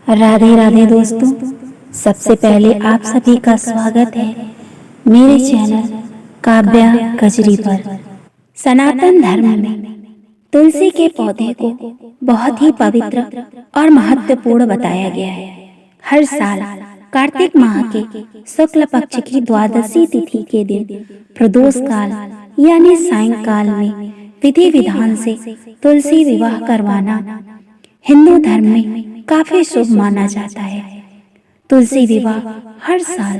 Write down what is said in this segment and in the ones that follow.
राधे राधे दोस्तों। सबसे पहले आप सभी का स्वागत है मेरे चैनल काव्या कजरी पर। सनातन धर्म में तुलसी के पौधे को बहुत ही पवित्र और महत्वपूर्ण बताया गया है। हर साल कार्तिक माह के शुक्ल पक्ष की द्वादशी तिथि के दिन प्रदोष काल यानी सायंकाल में विधि विधान से तुलसी विवाह करवाना हिंदू धर्म में काफी शुभ माना जाता है। तुलसी विवाह हर साल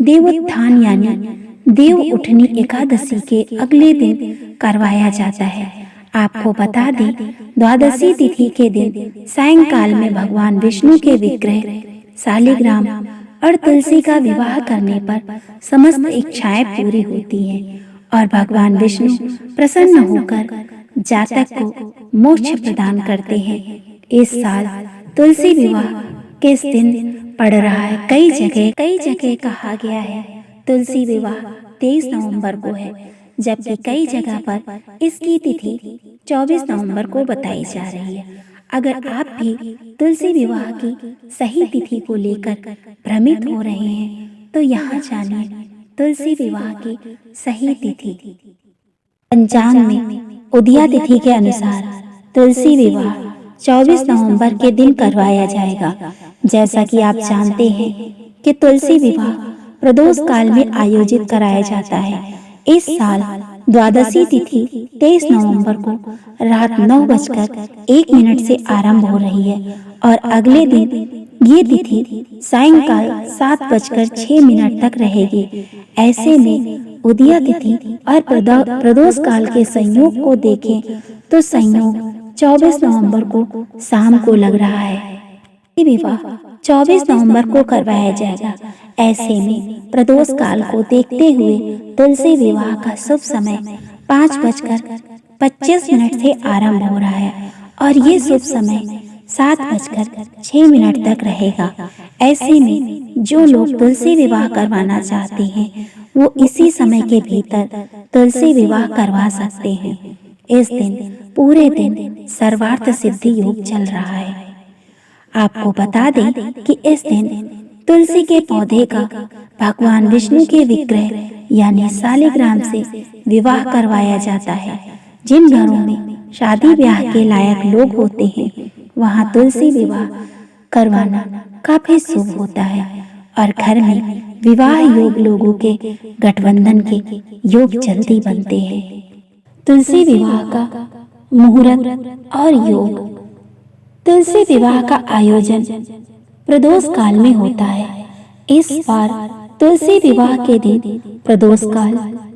देवोत्थान यानी देव उठनी एकादशी के अगले दिन करवाया जाता है। आपको बता दें, द्वादशी तिथि के दिन सायंकाल में भगवान विष्णु के विग्रह शालिग्राम और तुलसी का विवाह करने पर समस्त इच्छाएं पूरी होती हैं और भगवान विष्णु प्रसन्न होकर जातक को मोक्ष प्रदान करते हैं। इस साल तुलसी विवाह किस दिन पड़ रहा है? कई जगह कहा गया है तुलसी विवाह 23 नवंबर को है, जबकि कई जगह पर इसकी तिथि 24 नवंबर को बताई जा रही है। अगर आप भी तुलसी विवाह की सही तिथि को लेकर भ्रमित हो रहे हैं तो यहाँ जानिए तुलसी विवाह की सही तिथि। पंचांग में उदया तिथि के अनुसार तुलसी विवाह 24 नवंबर के दिन करवाया जाएगा। जैसा कि आप जानते हैं कि तुलसी विवाह प्रदोष काल में आयोजित कराया जाता है। इस साल द्वादशी तिथि 23 नवंबर को रात 9:01 से आरंभ हो रही है और अगले दिन ये तिथि सायंकाल 7:06 तक रहेगी। ऐसे में उदया तिथि और प्रदोष काल के संयोग को देखें तो संयोग 24 नवंबर को शाम को लग रहा है। विवाह 24 नवंबर को करवाया जाएगा। ऐसे में प्रदोष काल को देखते हुए तुलसी विवाह का शुभ समय 5:25 से आरंभ हो रहा है और ये शुभ समय 7:06 तक रहेगा। ऐसे में जो लोग तुलसी विवाह करवाना चाहते हैं वो इसी समय के भीतर तुलसी विवाह करवा सकते हैं। इस दिन पूरे दिन सर्वार्थ सिद्धि योग चल रहा है। आपको बता दें कि इस दिन तुलसी के पौधे का भगवान विष्णु के विग्रह यानी शालिग्राम से विवाह करवाया जाता है। जिन घरों में शादी ब्याह के लायक लोग होते हैं वहां तुलसी विवाह करवाना काफी शुभ होता है और घर में विवाह योग लोगों के गठबंधन के योग जल्दी बनते हैं। तुलसी विवाह का मुहूर्त और योग। तुलसी विवाह का आयोजन प्रदोष काल में होता है। इस बार तुलसी विवाह के दिन प्रदोष काल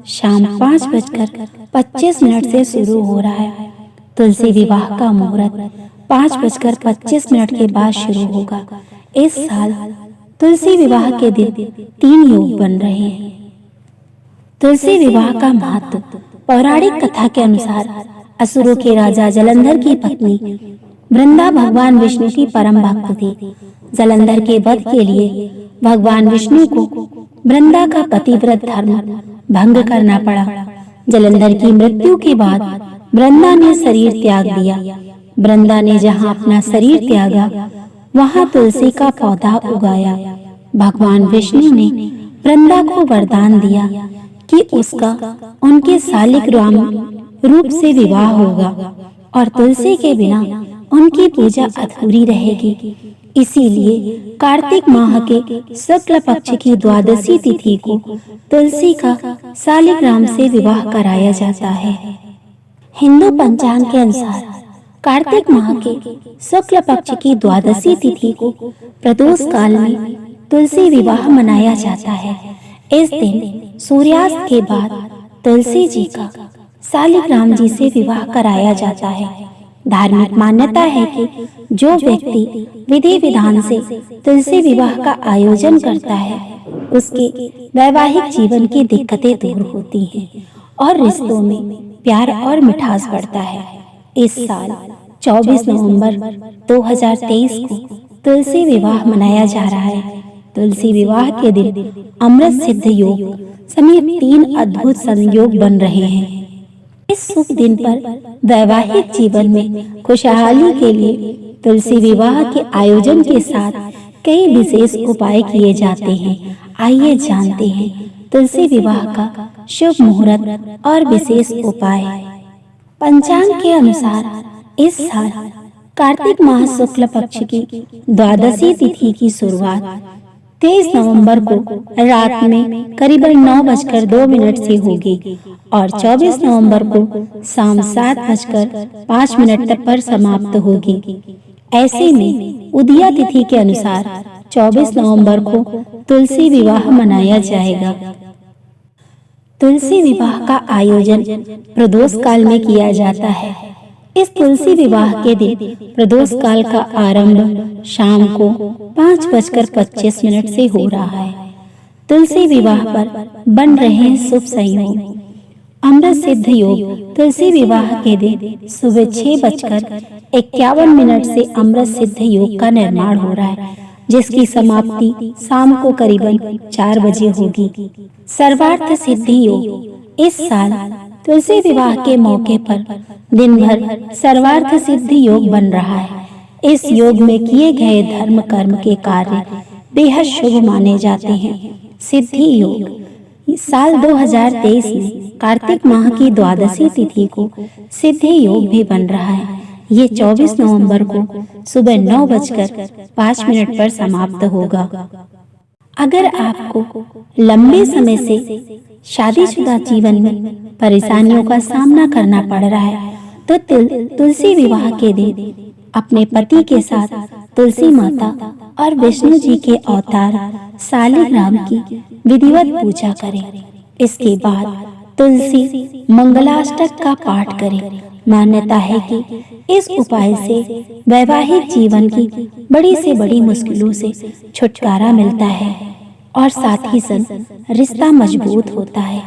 शाम 5:25 से शुरू हो रहा है। तुलसी विवाह का मुहूर्त 5:25 के बाद शुरू होगा। इस साल तुलसी विवाह के दिन 3 योग बन रहे हैं। तुलसी विवाह का महत्व। पौराणिक कथा के अनुसार असुरों के राजा जलंधर की पत्नी वृंदा भगवान विष्णु की परम भक्त थी। जलंधर के वध के लिए भगवान विष्णु को वृंदा का पतिव्रत धर्म भंग करना पड़ा। जलंधर की मृत्यु के बाद वृंदा ने शरीर त्याग दिया। वृंदा ने जहाँ अपना शरीर त्यागा वहाँ तुलसी का पौधा उगाया। भगवान विष्णु ने वृंदा को वरदान दिया कि उसका उनके शालिग्राम रूप से विवाह होगा और तुलसी के बिना उनकी पूजा अधूरी रहेगी। इसीलिए कार्तिक माह के शुक्ल पक्ष की द्वादशी तिथि को तुलसी का शालिग्राम से विवाह कराया जाता है। हिंदू पंचांग के अनुसार कार्तिक माह के शुक्ल पक्ष की द्वादशी तिथि को प्रदोष काल में तुलसी विवाह मनाया जाता है। इस दिन सूर्यास्त के बाद तुलसी जी का शालिग्राम जी से विवाह कराया जाता है। धार्मिक मान्यता है कि जो व्यक्ति विधि विधान से तुलसी विवाह का आयोजन करता है उसके वैवाहिक जीवन की दिक्कतें दूर होती हैं और रिश्तों में प्यार और मिठास बढ़ता है। इस साल 24 नवंबर 2023 को तुलसी विवाह मनाया जा रहा है। तुलसी विवाह के दिन अमृत सिद्ध योग समेत 3 अद्भुत संयोग बन रहे हैं। इस शुभ दिन पर वैवाहिक जीवन में खुशहाली के लिए तुलसी विवाह के आयोजन के साथ कई विशेष उपाय किए जाते हैं। आइए जानते हैं तुलसी विवाह का शुभ मुहूर्त और विशेष उपाय। पंचांग के अनुसार इस साल कार्तिक माह शुक्ल पक्ष की द्वादशी तिथि की शुरुआत 23 नवंबर को रात में करीबन 9:02 से होगी और 24 नवंबर को शाम 7:05 तक पर समाप्त होगी। ऐसे में उदया तिथि के अनुसार 24 नवंबर को तुलसी विवाह मनाया जाएगा। तुलसी विवाह का आयोजन प्रदोष काल में किया जाता है। इस तुलसी विवाह के दिन प्रदोष काल का आरंभ शाम को 5:25 से हो रहा है। तुलसी विवाह पर बन रहे हैं शुभ संयोग। अमृत सिद्ध योग तुलसी विवाह के दिन सुबह 6:51 से अमृत सिद्ध योग का निर्माण हो रहा है, जिसकी समाप्ति शाम को करीबन 4 बजे होगी। सर्वार्थ सिद्धि योग इस साल तुलसी विवाह के मौके पर दिन भर सर्वार्थ सिद्धि योग बन रहा है। इस योग में किए गए धर्म कर्म के कार्य बेहद शुभ माने जाते हैं। सिद्धि योग साल 2023 में कार्तिक माह की द्वादशी तिथि को सिद्धि योग भी बन रहा है। ये 24 नवंबर को सुबह 9:05 पर समाप्त होगा। अगर आपको लंबे समय से शादीशुदा जीवन में परेशानियों का सामना करना पड़ रहा है, तो तुलसी विवाह के दिन अपने पति के साथ तुलसी माता और विष्णु जी के अवतार शालिग्राम की विधिवत पूजा करें। इसके बाद तुलसी मंगलाष्टक का पाठ करें। मान्यता है कि इस उपाय से वैवाहिक जीवन की बड़ी से बड़ी मुश्किलों से छुटकारा मिलता है और साथ ही संग रिश्ता मजबूत होता है।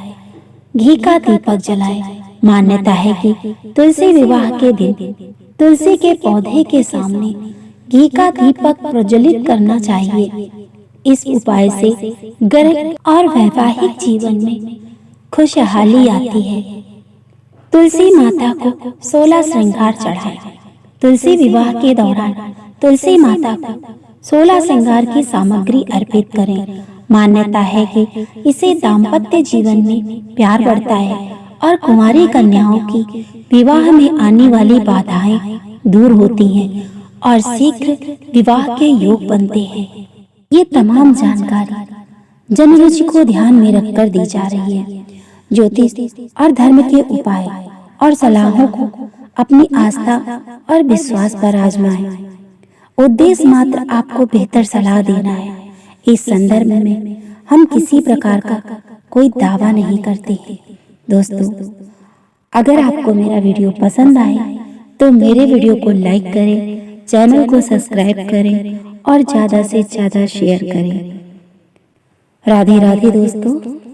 घी का दीपक जलाएं। मान्यता है कि तुलसी विवाह के दिन तुलसी के पौधे के सामने घी का दीपक प्रज्वलित करना चाहिए। इस उपाय से घर और वैवाहिक जीवन में खुशहाली आती है। तुलसी माता को 16 श्रृंगार चढ़ाएं। तुलसी विवाह के दौरान तुलसी माता को 16 श्रृंगार की सामग्री अर्पित करें। मान्यता है कि इसे दाम्पत्य जीवन में प्यार बढ़ता है और कुंवारी कन्याओं की विवाह में आने वाली बाधाएं दूर होती हैं और शीघ्र विवाह के योग बनते हैं। ये तमाम जानकारी जनरुचि को ध्यान में रखकर दी जा रही है। ज्योतिष और धर्म के उपाय और सलाहों को अपनी आस्था और विश्वास पर आजमाएं। उद्देश्य मात्र आपको बेहतर सलाह देना है। इस संदर्भ में हम किसी प्रकार का कोई दावा नहीं करते हैं। दोस्तों, अगर आपको मेरा वीडियो पसंद आए तो मेरे वीडियो को लाइक करें, चैनल को सब्सक्राइब करें और ज़्यादा से ज़्यादा शेयर करें। राधे राधे दोस्तों।